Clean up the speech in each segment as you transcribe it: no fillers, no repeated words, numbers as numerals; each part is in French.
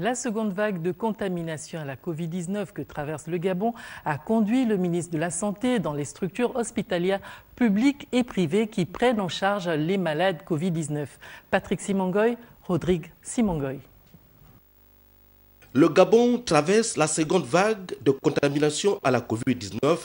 La seconde vague de contamination à la Covid-19 que traverse le Gabon a conduit le ministre de la Santé dans les structures hospitalières publiques et privées qui prennent en charge les malades Covid-19. Patrick Simongoy, Rodrigue Simongoy. Le Gabon traverse la seconde vague de contamination à la Covid-19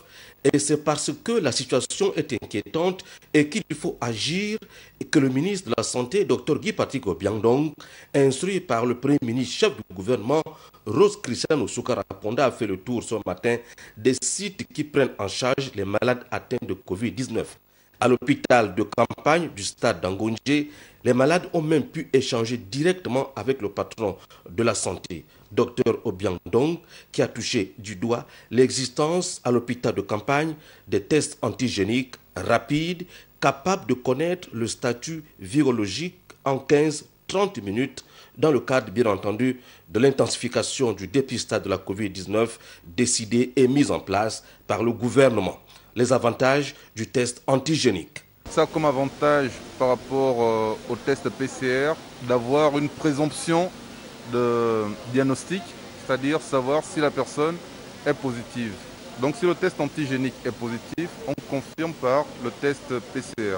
et c'est parce que la situation est inquiétante et qu'il faut agir et que le ministre de la Santé, Dr Guy Patrick Obiang-Ndong, instruit par le Premier ministre chef du gouvernement, Rose Christiane Soukara Ponda, a fait le tour ce matin des sites qui prennent en charge les malades atteints de Covid-19. À l'hôpital de campagne du stade d'Angondje, les malades ont même pu échanger directement avec le patron de la santé, Dr Obiang-Ndong, qui a touché du doigt l'existence à l'hôpital de campagne des tests antigéniques rapides capables de connaître le statut virologique en 15-30 minutes dans le cadre, bien entendu, de l'intensification du dépistage de la Covid-19 décidée et mise en place par le gouvernement. Les avantages du test antigénique. Ça a comme avantage par rapport au test PCR d'avoir une présomption de diagnostic, c'est-à-dire savoir si la personne est positive. Donc si le test antigénique est positif, on confirme par le test PCR.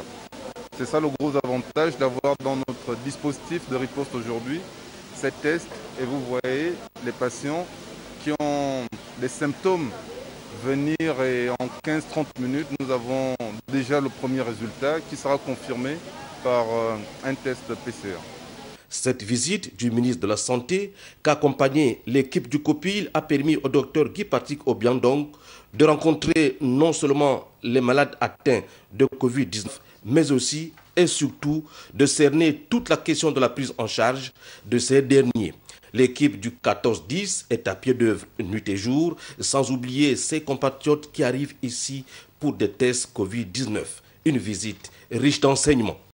C'est ça le gros avantage d'avoir dans notre dispositif de riposte aujourd'hui ces tests. Et vous voyez les patients qui ont des symptômes venir et en 15-30 minutes, nous avons déjà le premier résultat qui sera confirmé par un test PCR. Cette visite du ministre de la Santé, qu'accompagnait l'équipe du COPIL, a permis au docteur Guy Patrick Obiang-Ndong de rencontrer non seulement les malades atteints de Covid-19, mais aussi et surtout de cerner toute la question de la prise en charge de ces derniers. L'équipe du 14-10 est à pied d'œuvre nuit et jour, sans oublier ses compatriotes qui arrivent ici pour des tests Covid-19. Une visite riche d'enseignements.